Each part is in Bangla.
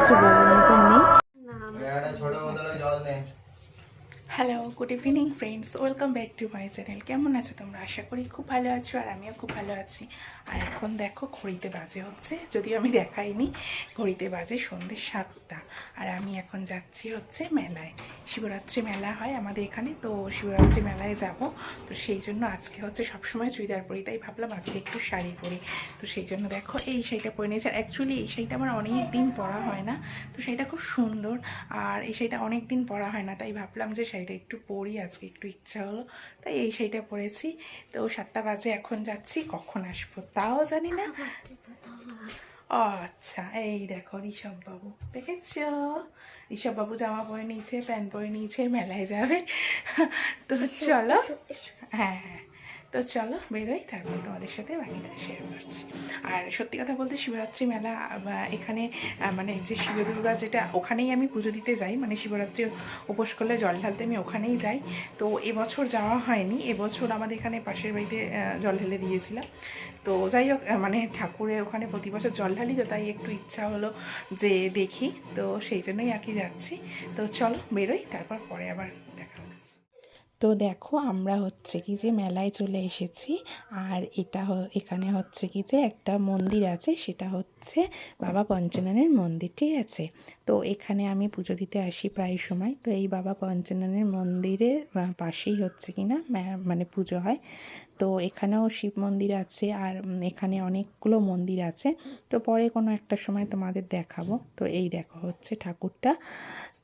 কিছু বলার মতন নেই। Hello, good evening friends, welcome back to my channel. কেমন আছো তোমরা? আশা করি খুব ভালো আছো, আর আমিও খুব ভালো আছি। আর এখন দেখো ঘড়িতে বাজে হচ্ছে, যদিও আমি দেখাইনি, ঘড়িতে বাজে সন্ধ্যে 7টা। আর আমি এখন যাচ্ছি হচ্ছে মেলায়। শিবরাত্রি মেলা হয় আমাদের এখানে, তো শিবরাত্রি মেলায় যাব। তো সেই জন্য আজকে হচ্ছে সবসময় চুড়িদার পরি, তাই ভাবলাম আজকে একটু শাড়ি পরি। তো সেই জন্য দেখো এই শাড়িটা পরে নিয়েছি। আর অ্যাকচুয়ালি এই শাড়িটা আমার অনেক দিন পরা হয় না, তো শাড়িটা খুব সুন্দর। আর এই শাড়িটা অনেক দিন পরা হয় না, তাই ভাবলাম যে শাড়িটা একটু পরি, আজকে একটু ইচ্ছা হলো, তাই এই শাড়িটা পরেছি। তো 7টা বাজে, এখন যাচ্ছি, কখন আসবো তাও জানি না। ও আচ্ছা, এই দেখো ঋষভ বাবু, দেখেছ? ঋষভ বাবু জামা পরে নিয়েছে, প্যান্ট পরে নিয়েছে, মেলায় যাবে। তো চলো, হ্যাঁ হ্যাঁ, তো চলো বেরোই, তারপর তোমাদের সাথে বাকিটা শেয়ার করছি। আর সত্যি কথা বলতে শিবরাত্রি মেলা এখানে মানে যে শিব দুর্গা, যেটা ওখানেই আমি পুজো দিতে যাই, মানে শিবরাত্রি উপোস করলে জল ঢালতে আমি ওখানেই যাই। তো এবছর যাওয়া হয়নি, এবছর আমাদের এখানে পাশের বাড়িতে জল ঢেলে দিয়েছিলাম। তো যাই হোক, মানে ঠাকুরের ওখানে প্রতি বছর জল ঢালি, তো তাই একটু ইচ্ছা হলো যে দেখি, তো সেই জন্যই আর কি যাচ্ছি। তো চলো বেরোই, তারপর পরে আবার দেখা হচ্ছে। তো দেখো আমরা হচ্ছে কি যে মেলায় চলে এসেছি। আর এখানে হচ্ছে কি যে একটা মন্দির আছে, সেটা হচ্ছে বাবা পঞ্চাননের মন্দির, ঠিক আছে? তো এখানে আমি পুজো দিতে আসি প্রায় সময়। তো এই বাবা পঞ্চাননের মন্দিরের পাশেই হচ্ছে কি না মানে পুজো হয়। তো এখানেও শিব মন্দির আছে, আর এখানে অনেকগুলো মন্দির আছে। তো পরে কোনো একটা সময় তোমাদের দেখাবো। তো এই দেখো হচ্ছে ঠাকুরটা।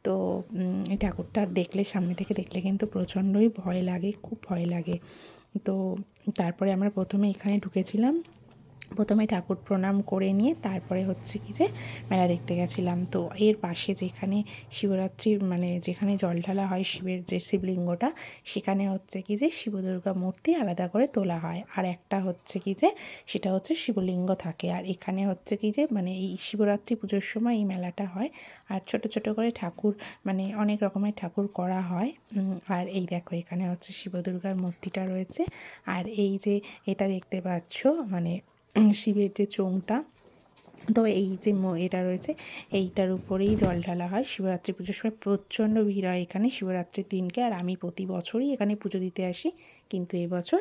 তো এই ঠাকুরটা দেখলে, সামনে থেকে দেখলে কিন্তু প্রচণ্ডই ভয় লাগে, খুব ভয় লাগে। তো তারপরে আমরা প্রথমে এখানে ঢুকেছিলাম, প্রথমে ঠাকুর প্রণাম করে নিয়ে তারপরে হচ্ছে কি যে মেলা দেখতে গেছিলাম। তো এর পাশে যেখানে শিবরাত্রি মানে যেখানে জল ঢালা হয় শিবের যে শিবলিঙ্গটা, সেখানে হচ্ছে কি যে শিব দুর্গা মূর্তি আলাদা করে তোলা হয়, আর একটা হচ্ছে কি যে সেটা হচ্ছে শিবলিঙ্গ থাকে। আর এখানে হচ্ছে কি যে মানে এই শিবরাত্রি পুজোর সময় এই মেলাটা হয়। আর ছোট ছোট করে ঠাকুর, মানে অনেক রকমের ঠাকুর করা হয়। আর এই দেখো এখানে হচ্ছে শিব দুর্গার মূর্তিটা রয়েছে। আর এই যে এটা দেখতে পাচ্ছ, মানে শিবের যে চোঙটা, তো এই যে এটা রয়েছে, এইটার উপরেই জল ঢালা হয় শিবরাত্রি পুজোর সময়। প্রচণ্ড ভিড় হয় এখানে শিবরাত্রির দিনকে। আর আমি প্রতি বছরই এখানে পুজো দিতে আসি, কিন্তু এবছর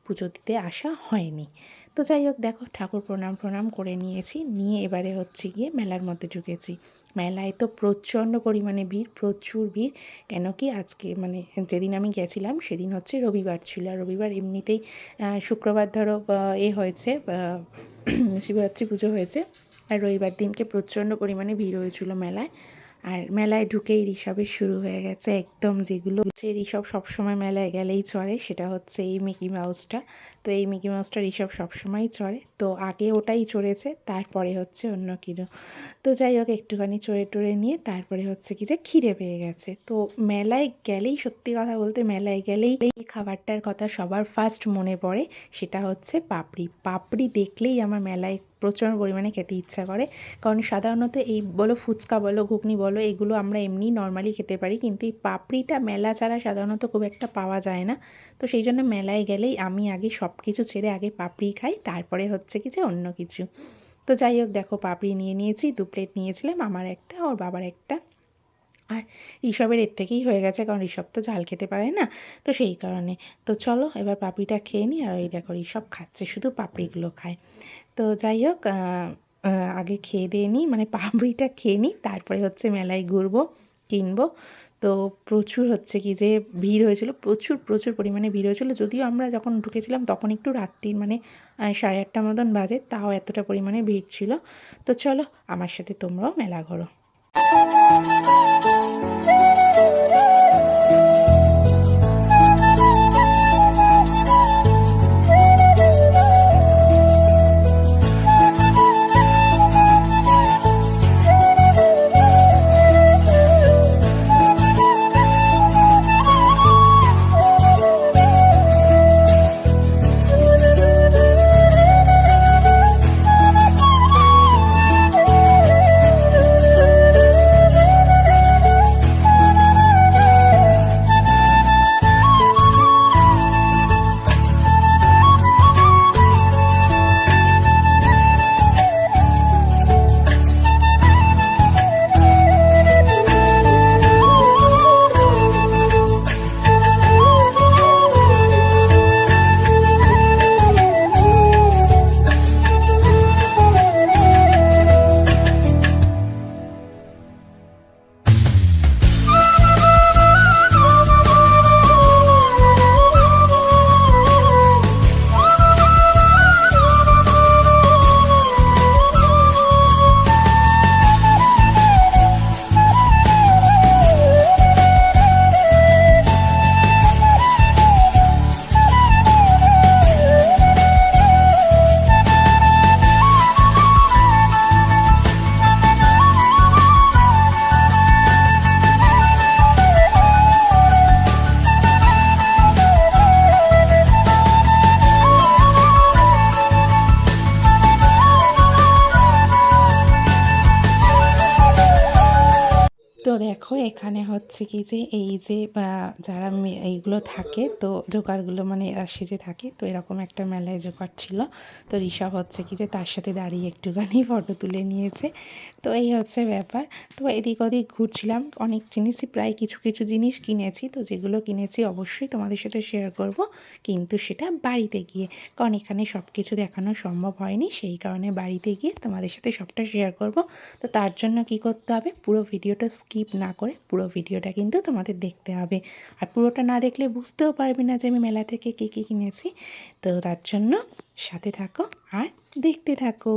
পুজো দিতে আসা হয়নি। তো যাই হোক, দেখো ঠাকুর প্রণাম করে নিয়েছি, নিয়ে এবারে হচ্ছে গিয়ে মেলার মধ্যে ঢুকেছি। মেলায় তো প্রচণ্ড পরিমাণে ভিড়, প্রচুর ভিড়। কেন কি আজকে মানে যেদিন আমি গেছিলাম সেদিন হচ্ছে রবিবার ছিল, আর রবিবার এমনিতেই শুক্রবার ধরো হয়েছে, শিবরাত্রি পুজো হয়েছে, আর রবিবার দিনকে প্রচণ্ড পরিমাণে ভিড় হয়েছিল মেলায়। আর মেলায় ঢুকেই ঋষভের শুরু হয়ে গেছে একদম, যেগুলো হচ্ছে ঋষভ সবসময় মেলায় গেলেই চড়ে, সেটা হচ্ছে এই মিকি মাউসটা। তো এই মিকি মাউসটা ঋষভ সবসময়ই চড়ে, তো আগে ওটাই চড়েছে, তারপরে হচ্ছে অন্য কিনো। তো যাই হোক, একটুখানি চড়ে টড়ে নিয়ে তারপরে হচ্ছে কি যে খিদে পেয়ে গেছে। তো মেলায় গেলেই, সত্যি কথা বলতে মেলায় গেলেই এই খাবারটার কথা সবার ফার্স্ট মনে পড়ে, সেটা হচ্ছে পাপড়ি। পাপড়ি দেখলেই আমার মেলায় প্রচুর পরিমাণে খেতে ইচ্ছা করে। কারণ সাধারণত এই বলো ফুচকা বলো ঘুগনি বলো, এগুলো আমরা এমনি নর্মালি খেতে পারি, কিন্তু এই পাপড়িটা মেলা ছাড়া সাধারণত খুব একটা পাওয়া যায় না। তো সেই জন্য মেলায় গেলেই আমি আগে সব কিছু ছেড়ে আগে পাপড়ি খাই, তারপরে হচ্ছে কি যে অন্য কিছু। তো যাই হোক, দেখো পাপড়ি নিয়ে নিয়েছি, 2 প্লেট নিয়েছিলাম, আমার একটা ওর বাবার একটা। আর ঋষভের এর থেকেই হয়ে গেছে, কারণ ঋষভ তো ঝাল খেতে পারে না, তো সেই কারণে। তো চলো এবার পাপড়িটা খেয়ে নিই। আর ওই দেখো ঋষভ খাচ্ছে, শুধু পাপড়িগুলো খায়। তো যাই হোক, আগে খেয়ে দিয়ে নিই, মানে পাপড়িটা খেয়ে নিই, তারপরে হচ্ছে মেলায় ঘুরবো, কিনবো। তো প্রচুর হচ্ছে কি যে ভিড় হয়েছিল, প্রচুর প্রচুর পরিমাণে ভিড় হয়েছিল। যদিও আমরা যখন ঢুকেছিলাম তখন একটু রাত্রির মানে 8:30 মতন বাজে, তাও এতটা পরিমাণে ভিড় ছিল। তো চলো আমার সাথে তোমরাও মেলা ঘোরো। দেখো এখানে হচ্ছে কি যে এই যে যারা এইগুলো থাকে তো জোকারগুলো মানে এরা সেজে থাকে, তো এরকম একটা মেলায় জোকার ছিল। তো ঋষভ হচ্ছে কি যে তার সাথে দাঁড়িয়ে একটুখানি ফটো তুলে নিয়েছে। তো এই হচ্ছে ব্যাপার। তো এদিক ওদিক ঘুরছিলাম, অনেক জিনিসই প্রায় কিছু কিছু জিনিস কিনেছি। তো যেগুলো কিনেছি অবশ্যই তোমাদের সাথে শেয়ার করব, কিন্তু সেটা বাড়িতে গিয়ে, কারণ এখানে সব কিছু দেখানো সম্ভব হয়নি, সেই কারণে বাড়িতে গিয়ে তোমাদের সাথে সবটা শেয়ার করব। তো তার জন্য কি করতে হবে, পুরো ভিডিওটা স্কিপ না করে পুরো ভিডিওটা কিন্তু তোমাদের দেখতে হবে। আর পুরোটা না দেখলে বুঝতেও পারবে না যে আমি মেলা থেকে কী কী কিনেছি। তো তার জন্য সাথে থাকো আর দেখতে থাকো।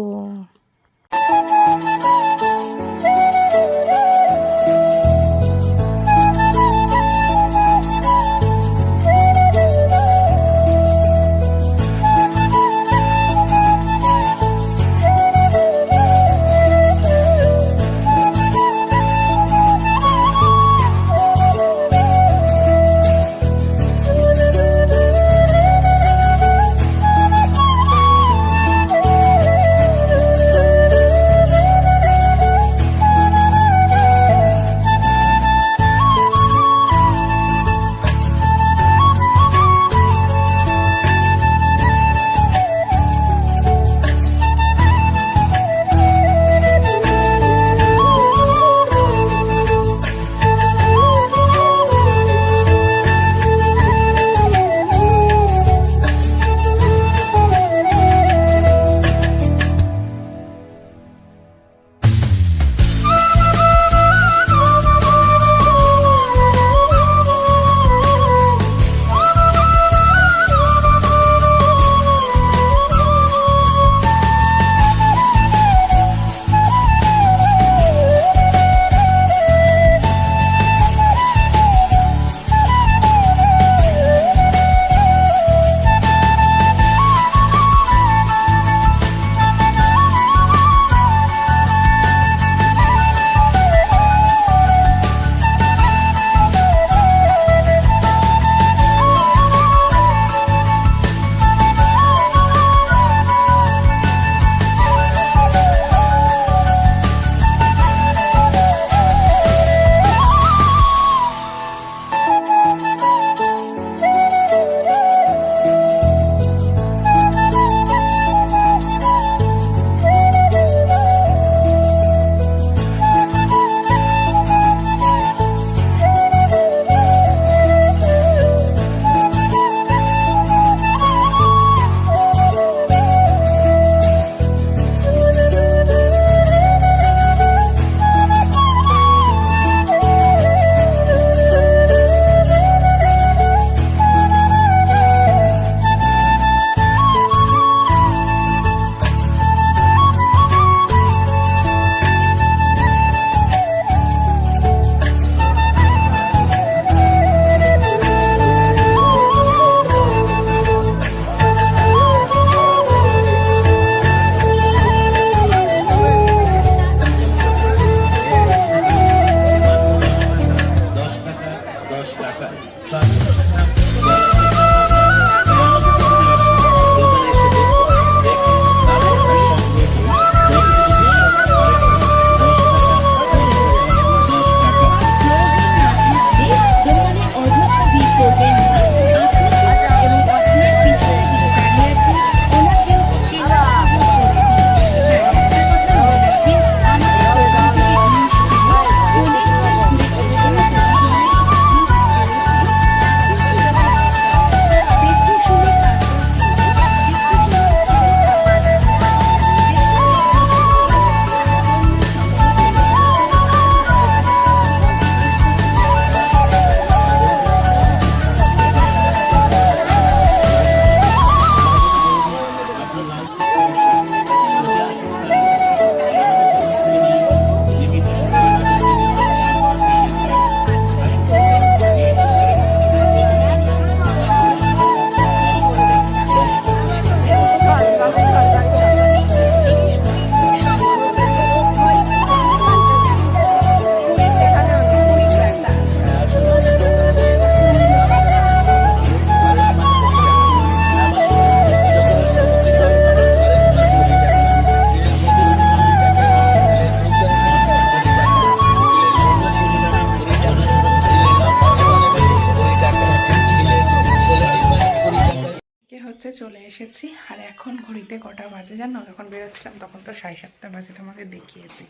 এসেছি। আর এখন ঘড়িতে কটা বাজে জানো? যখন বেরোচ্ছিলাম তখন তো 7:30 বাজে, তোমাকে দেখিয়েছি।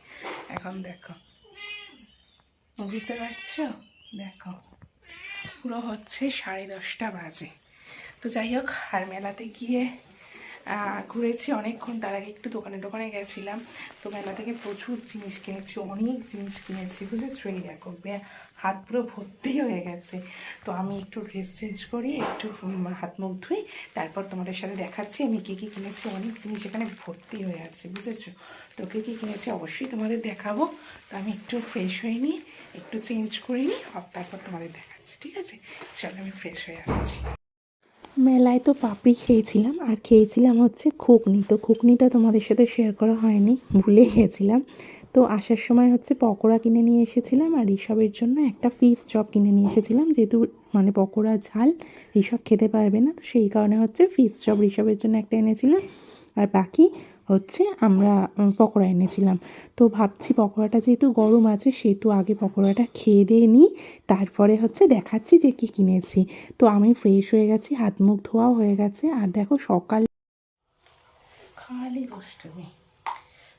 এখন দেখো, বুঝতে পারছো? দেখো পুরো হচ্ছে 10:30 বাজে। তো যাই হোক, আর মেলাতে গিয়ে ঘুরেছি অনেকক্ষণ। তার আগে একটু দোকানে গেছিলাম। তো মেলা থেকে প্রচুর জিনিস কিনেছি, অনেক জিনিস কিনেছি, বুঝেছো? এই দেখো হাত পুরো ভর্তি হয়ে গেছে। তো আমি একটু ড্রেস চেঞ্জ করি, একটু হাত মুখ ধুই, তারপর তোমাদের সাথে দেখাচ্ছি আমি কী কী কিনেছি। অনেক জিনিস এখানে ভর্তি হয়ে আছে, বুঝেছো? তো কী কী কিনেছি অবশ্যই তোমাদের দেখাবো। তো আমি একটু ফ্রেশ হয়ে নিই, একটু চেঞ্জ করে নিই, তারপর তোমাদের দেখাচ্ছি, ঠিক আছে? চলো আমি ফ্রেশ হয়ে আসছি। মেলায় তো পাপড়ি খেয়েছিলাম, আর খেয়েছিলাম হচ্ছে ঘুগনি। তো ঘুগনিটা তোমাদের সাথে শেয়ার করা হয়নি, ভুলে গেছিলাম। তো আসার সময় হচ্ছে পকোড়া কিনে নিয়ে এসেছিলাম, আর ঋষভের জন্য একটা ফিশ চপ কিনে নিয়ে এসেছিলাম। যেহেতু মানে পকোড়া ঝাল ঋষভ খেতে পারবে না, তো সেই কারণে হচ্ছে ফিশ চপ ঋষভের জন্য একটা এনেছিলাম, আর বাকি হচ্ছে আমরা পকোড়া এনেছিলাম। তো ভাবছি পকোড়াটা যেহেতু গরম আছে, সেহেতু আগে পকোড়াটা খেয়ে দিয়ে নিই, তারপরে হচ্ছে দেখাচ্ছি যে কী কিনেছি। তো আমি ফ্রেশ হয়ে গেছি, হাত মুখ ধোয়াও হয়ে গেছে। আর দেখো সকাল খালি দুষ্টুমি।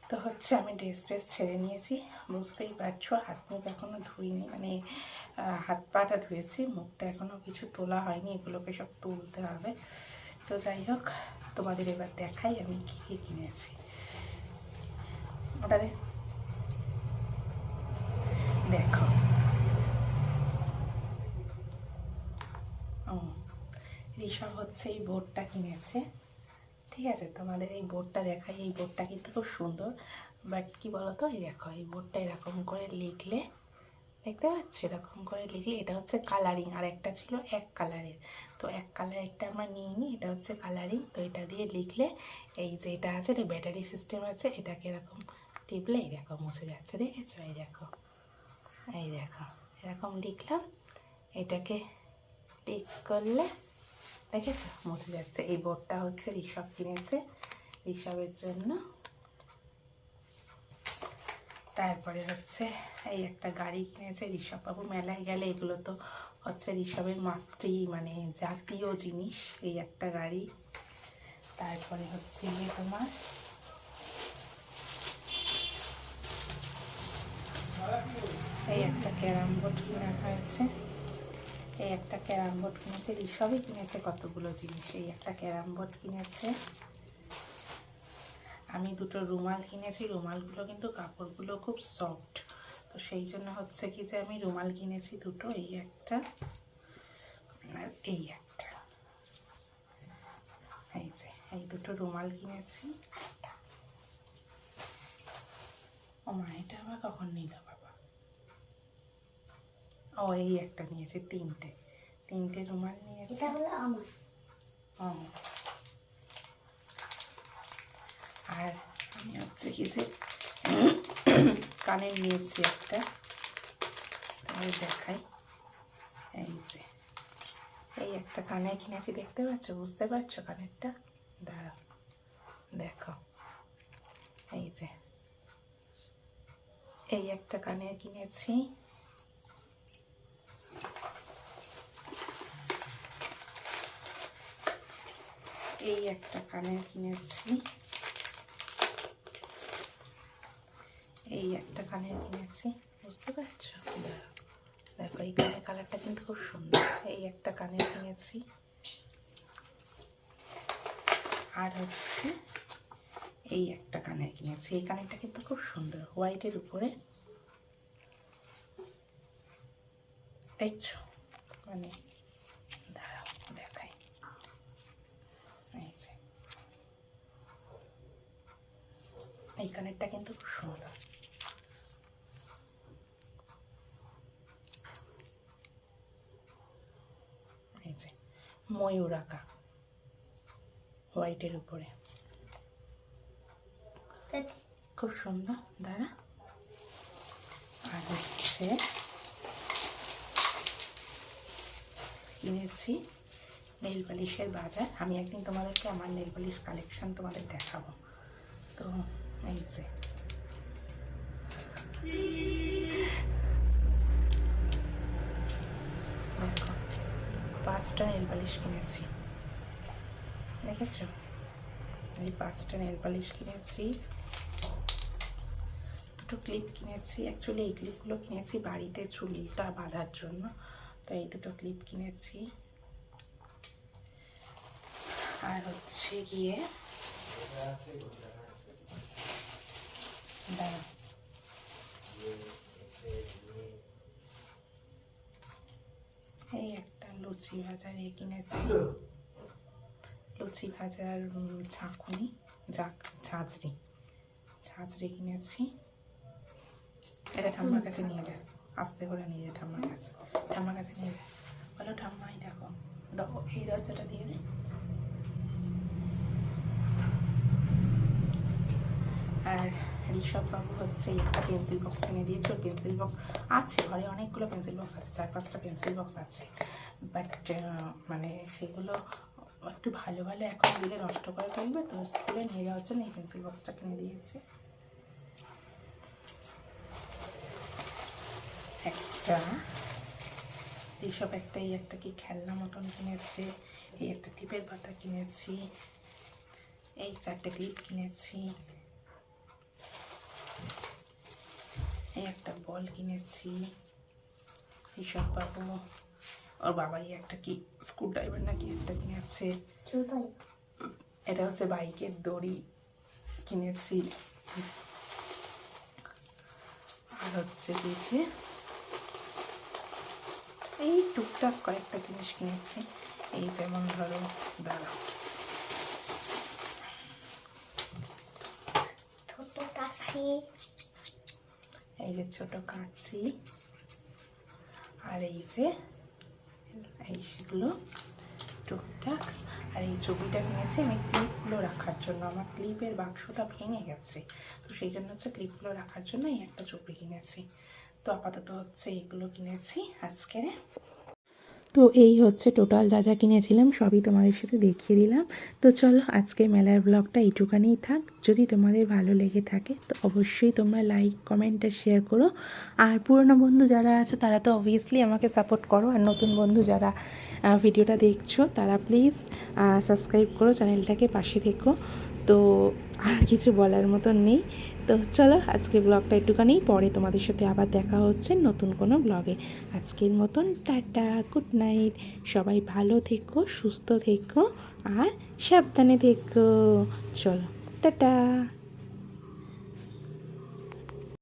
তো হচ্ছে আমি ড্রেস ছেড়ে নিয়েছি, বুঝতেই পারছো। হাত মুখ এখনও ধুইনি, মানে হাত পাটা ধুয়েছি, মুখটা এখনও কিছু তোলা হয়নি, এগুলোকে সব তুলতে হবে। তো যাই হোক, তোমাদের এবার দেখাই আমি কী কী কিনেছি। ওটা দেখো, ও ঋষভ হচ্ছে এই বোর্ডটা কিনেছে, ঠিক আছে? তোমাদের এই বোর্ডটা দেখাই। এই বোর্ডটা কিন্তু খুব সুন্দর, বাট কি বলতো, এই দেখো এই বোর্ডটা এরকম করে লিখলে, দেখতে পাচ্ছ? এরকম করে লিখলে এটা হচ্ছে কালারিং, আর একটা ছিল এক কালারের। তো এক কালারেরটা আমরা নিয়ে নিই, এটা হচ্ছে কালারিং। তো এটা দিয়ে লিখলে এই যে এটা আছে, এটা ব্যাটারি সিস্টেম আছে, এটাকে এরকম টিপলে এই দেখো মুছে যাচ্ছে, দেখেছো? এই দেখো, এই দেখো এরকম লিখলাম, এটাকে টিক করলে দেখেছো মুছে যাচ্ছে। এই বোর্ডটা হচ্ছে ঋষভ কিনেছে ঋষভের জন্য। তারপরে হচ্ছে এই একটা গাড়ি কিনেছে ঋষভবাবু। মেলায় গেলে এগুলো তো হচ্ছে ঋষভের মানে জাতীয় জিনিস, এই একটা গাড়ি। তারপরে হচ্ছে তোমার এই একটা ক্যারাম বোর্ড কিনা হয়েছে, এই একটা ক্যারাম বোর্ড কিনেছে ঋষভই কিনেছে কতগুলো জিনিস। এই একটা ক্যারাম বোর্ড কিনেছে। আমি দুটো রুমাল কিনেছি, রুমালগুলো কিন্তু কাপড়গুলো খুব সফট, তো সেই জন্য হচ্ছে কি যে আমি রুমাল কিনেছি দুটো, এই একটা আর এই একটা। এই যে এই দুটো রুমাল কিনেছি। ও মা, এটা আবার কখন নিল বাবা? ও এই একটা নিয়েছে, তিনটে রুমাল নিয়েছে। ও, আর আমি হচ্ছে কি যে কানের নিয়েছি একটা, তাহলে দেখাই। এই যে এই একটা কানে কিনেছি, দেখতে পাচ্ছ? বুঝতে পারছো কানেরটা? দাঁড়াও দেখো, এই যে এই একটা কানের কিনেছি। এই একটা কানের কিনেছি, এই একটা কানের কিনেছি, বুঝতে পারছো? দেখো এই কানের কালারটা কিন্তু খুব সুন্দর। এই একটা কানের কিনেছি, আর হচ্ছে এই একটা কানের কিনেছি। এই কানেরটা কিন্তু খুব সুন্দর, হোয়াইটের উপরে, দেখছো? মানে দাঁড়াও দেখাই, এই যে এই কানেরটা কিন্তু খুব সুন্দর। এই যে ময়ূর আঁকা হোয়াইটের উপরে, খুব সুন্দর। দাঁড়া, আর হচ্ছে কিনেছি নেল পালিশের বাজার। আমি একদিন তোমাদেরকে আমার নেল পালিশ কালেকশন তোমাদের দেখাবো। তো এই যে দেখো 5টা নেল পালিশ কিনেছি, দেখেছো? এই 5টা নেল পালিশ কিনেছি, 2টো ক্লিপ কিনেছি। অ্যাকচুয়ালি এই ক্লিপগুলো কিনেছি বাড়িতে চুলটা বাঁধার জন্য, তো এই 2টো ক্লিপ কিনেছি। আর হচ্ছে গিয়ে এই একটা লুচি ভাজার কিনেছি, লুচি ভাজার ঝাঁকুনি, ঝাঁঝরি কিনেছি। এটা ঠাম্মার কাছে নিয়ে যায়, আস্তে করে নিয়ে যায় ঠাম্মার কাছে, ঠাম্মার কাছে নিয়ে যায়। বলো ঠাম্মাই দেখো, দেখো এই দরজাটা দিয়ে দে। আর ঋষভ বাবু হচ্ছে একটা পেন্সিল বক্স কিনে দিয়েছে। ওর পেন্সিল বক্স আছে ঘরে, অনেকগুলো পেন্সিল বক্স আছে, 4-5টা পেন্সিল বক্স আছে, বাট মানে সেগুলো একটু ভালো ভালো এখন দিলে নষ্ট করে ফেলবে, তো স্কুলে নিয়ে যাওয়ার জন্য এই পেন্সিল বক্সটা কিনে দিয়েছে। একটা ঋষভ একটা কি খেলনা মতন কিনেছে, এই একটা টিপের পাতা কিনেছি, এই 4টে ক্লিপ কিনেছি, এই একটা বল কিনেছি। ঋষভ বাবু ওর বাবাই একটা কি স্ক্রু ড্রাইভার নাকি একটা কিনেছে। এটা হচ্ছে বাইকের দড়ি কিনেছি। আর হচ্ছে দিয়েছে এই টুকটাক কয়েকটা জিনিস কিনেছি, এই যেমন ধরো দাঁড়াও, এই যে ছোট কাঁচি, আর এই যে এইগুলো টুকটাক। আর এই ছবিটা কিনেছি আমি ক্লিপগুলো রাখার জন্য, আমার ক্লিপের বাক্সটা ভেঙে গেছে, তো সেই জন্য হচ্ছে ক্লিপগুলো রাখার জন্য এই একটা ছবি কিনেছি। তো আপাতত হচ্ছে এইগুলো কিনেছি আজকের। তো এই হচ্ছে টোটাল যা যা কিনেছিলাম সবই তোমাদের সাথে দেখিয়ে দিলাম। তো চলো আজকে মেলার ব্লগটা এইটুখানেই থাক। যদি তোমাদের ভালো লেগে থাকে তো অবশ্যই তোমরা লাইক কমেন্ট আর শেয়ার করো। আর পুরনো বন্ধু যারা আছে তারা তো অবভিয়াসলি আমাকে সাপোর্ট করো, আর নতুন বন্ধু যারা ভিডিওটা দেখছো তারা প্লিজ সাবস্ক্রাইব করো, চ্যানেলটাকে পাশে থেকো। তো আর কিছু বলার মতন নেই। তো চলো আজকে ব্লগটা একটুখানি, পরে তোমাদের সাথে আবার দেখা হচ্ছে নতুন কোনো ব্লগে। আজকের মতন টাটা, গুড নাইট। সবাই ভালো থেকো, সুস্থ থেকো আর সাবধানে থেকো। চলো টাটা।